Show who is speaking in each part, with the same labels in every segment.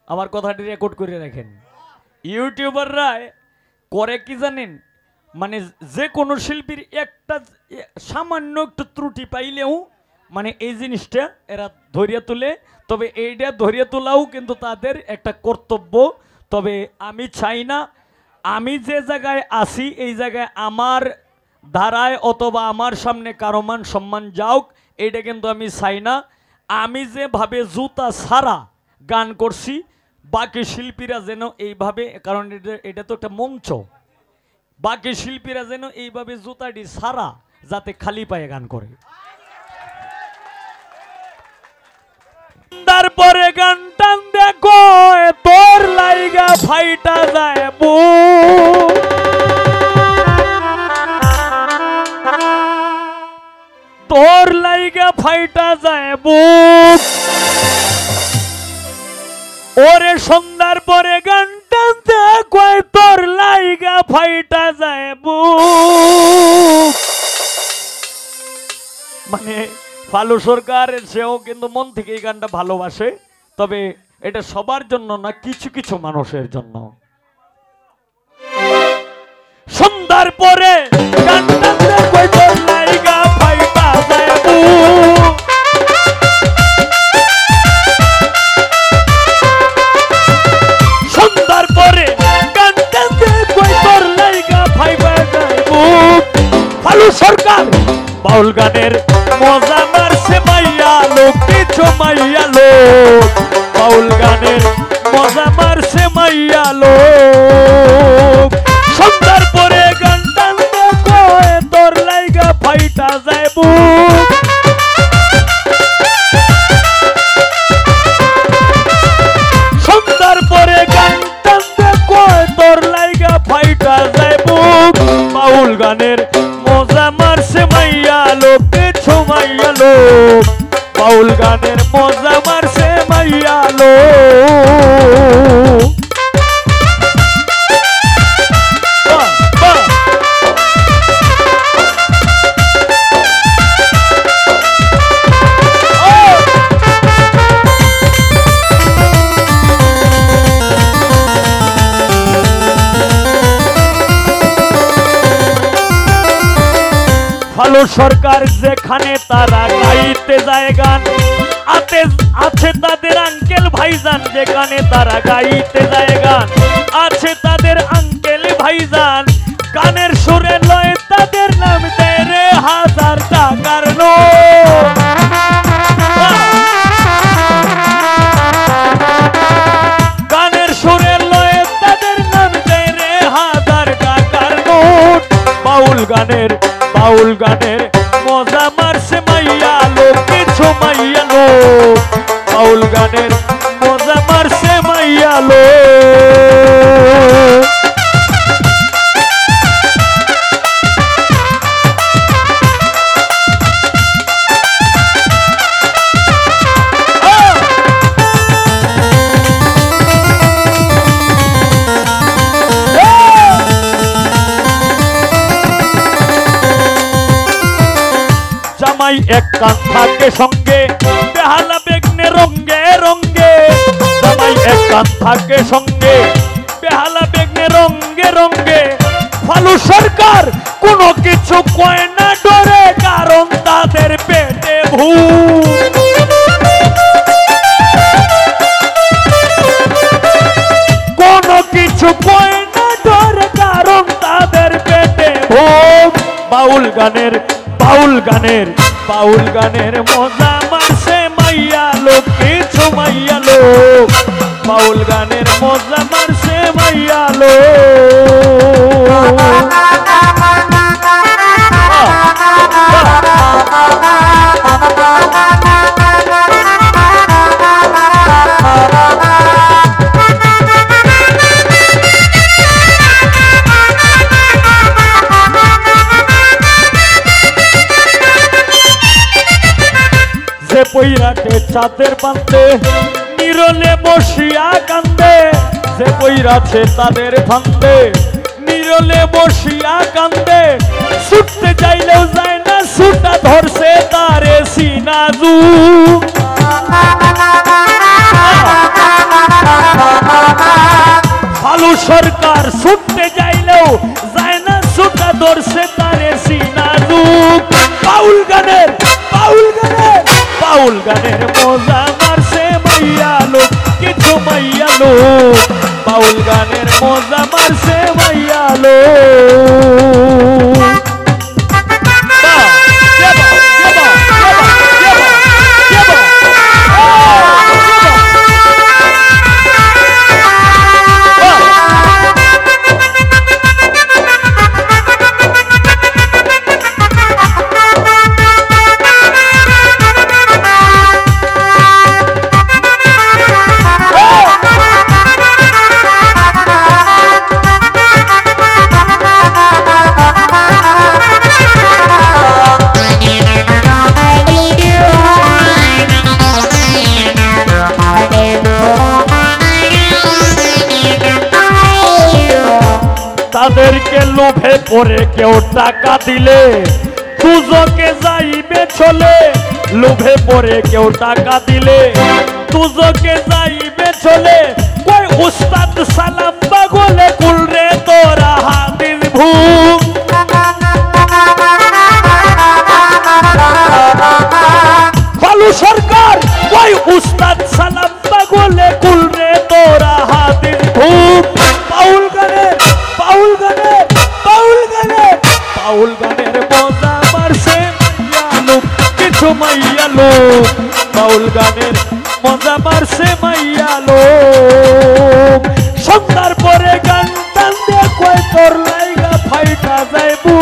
Speaker 1: আমার কথাটি রেকর্ড করে রাখেন। ইউটিউবাররা করে কি জানেন, মানে যে কোনো শিল্পীর একটা সামান্য একটু ত্রুটি পাইলেও মানে এই জিনিসটা এরা ধরিয়ে তুলে। তবে এইটা ধরিয়ে তোলাও কিন্তু তাদের একটা কর্তব্য। তবে আমি চাই না আমি যে জায়গায় আছি এই জায়গায় আমার ধারায় অথবা আমার সামনে কারো মান সম্মান যাওক, এইটা কিন্তু আমি চাই না। আমি যেভাবে জুতা ছাড়া গান করছি বাকি শিল্পীরা যেন এইভাবে, কারণ এটা তো একটা মঞ্চ, বাকি শিল্পীরা যেন এইভাবে জুতাটি ছাড়া যাতে খালি পায়ে গান করে। তারপরে গান টান দেখো তোর লাইগা ফাইটা যায় বুক, তোর লাইগা ফাইটা যায় বুক। ওরে সন্ধ্যার পরে গান টান দেখো তোর লাইগা ফাইটা যায় বুক। মানে ফালু সরকার সেও কিন্তু মন থেকে এই গানটা ভালোবাসে, তবে এটা সবার জন্য না, কিছু কিছু মানুষের জন্য। সন্ধ্যার পরে গানটা দেখো তোর লাইগা ফাইটা যায় বুক, সন্ধ্যার পরে গানটা দেখো তোর লাইগা ফাইটা যায় বুক। ফালু সরকার বাউল গানের মজা মারছে মাইয়া লোক, কিছু মাইয়া লোক, বাউল গানের মজা মারছে মাইয়া লোক। সন্ধ্যার পরে গান টান দেখো তোর লাইগা ফাইটা যায় বুক, সন্ধ্যার পরে গান টান দেখো তোর লাইগা ফাইটা যায় বুক। বাউল গানের মজা মারছে মাইয়া লোক, কিছু মাইয়া লোক, বাউল গানের মজা মারছে মাইয়া লোক। ফালু সরকার যেখানে তারা গাইতে যায় গান, আছে তাদের আঙ্কেল ভাইজান, যেখানে তারা গাইতে যায় গান, আছে তাদের আঙ্কেল ভাইজান, গানের সুরে লয় তাদের নাম দেয় রে 1000 টাকার নোট। গানের সুরে লয় তাদের নাম দেয় রে 1000 টাকার নোট। বাউল গানের মজা মারছে মাইয়া লোক, কিছু মাইয়া লোক, বাউল গানের মজা মারছে মাইয়া লোক। জামাই এক কান থাকে সঙ্গে, বেহালা বেগনে রঙ্গে রঙ্গে, জামাই এক কান থাকে সঙ্গে, বেহালা বেগনে রঙ্গে রঙ্গে। ফালু সরকার কোনো কিছু কয় না ডরে, কারণ তাদের পেটে ভূত। কোনো কিছু কয় না ডরে, কারণ তাদের পেটে ভূত। বাউল গানের মজা মারছে মাইয়া লোক, কিছু মাইয়া লোক, বাউল গানের মজা মারছে মাইয়া লোক। পইরাটে চাঁদের পান্তে নিরলে বসিয়া কান্দে, যে পইরাছে তাদের ফান্দে নিরলে বসিয়া কান্দে। ছুটতে চাইলেও যায় না, ছুটা ধরছে তারে সিনাজু। কালু সরকার ছুটতে যাইলেও যায় না ছুটা ধরছে তারে সিনাজুক বাউল গানের মজা মারছে মাইয়া লোক কিছু মাইয়া লোক বাউল গানের মজা মারছে মাইয়া লোক তাদেরকে লোভে পড়ে কেউ টাকা দিলে দুজকে যাইবে চলে লোভে পড়ে কেউ টাকা দিলে দুজকে যাইবে চলে কই উস্তাদ সালাম পাগলে কুলরে তোরা হাদিস ভূম কালু সরকার কই উস্তাদ সালাম পাগলে কুলরে তোরা হাদিস ভূম বাউল গানের মজা মারছে মাইয়া লোক কিছু মাইয়া লোক বাউল গানের মজা মারছে মাইয়া লোক সন্ধ্যার পরে গান টান দিয়ে কয় তোর লাইগা ফাইটা যাইবু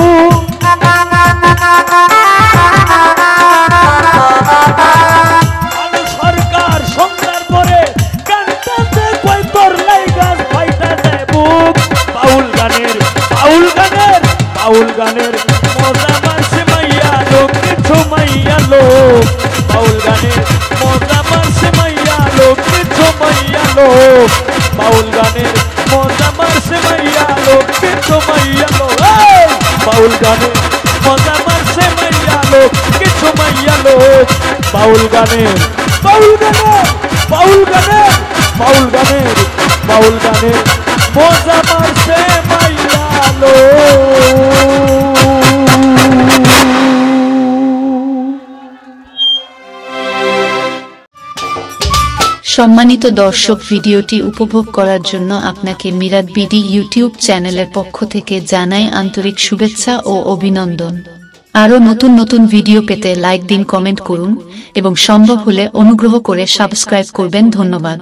Speaker 1: কালু সরকার সন্ধ্যার পরে গান টান দিয়ে কয় তোর লাইগা ফাইটা যাইবু বাউল গানের মজা মারছে মাইয়া লোক কিছু মাইয়া লোক বাউল গানের মজা মারছে মাইয়া লোক কিছু মাইয়া লোক বাউল গানের মজা মারছে মাইয়া লোক কিছু মাইয়া লোক বাউল গানের মজা মারছে মাইয়া লোক কিছু মাইয়া লোক বাউল গানের মজা মারছে মাইয়া লোক।
Speaker 2: সম্মানিত দর্শক, ভিডিওটি উপভোগ করার জন্য আপনাকে মিরাদ বিডি ইউটিউব চ্যানেলের পক্ষ থেকে জানাই আন্তরিক শুভেচ্ছা ও অভিনন্দন। আরও নতুন নতুন ভিডিও পেতে লাইক দিন, কমেন্ট করুন এবং সম্ভব হলে অনুগ্রহ করে সাবস্ক্রাইব করবেন। ধন্যবাদ।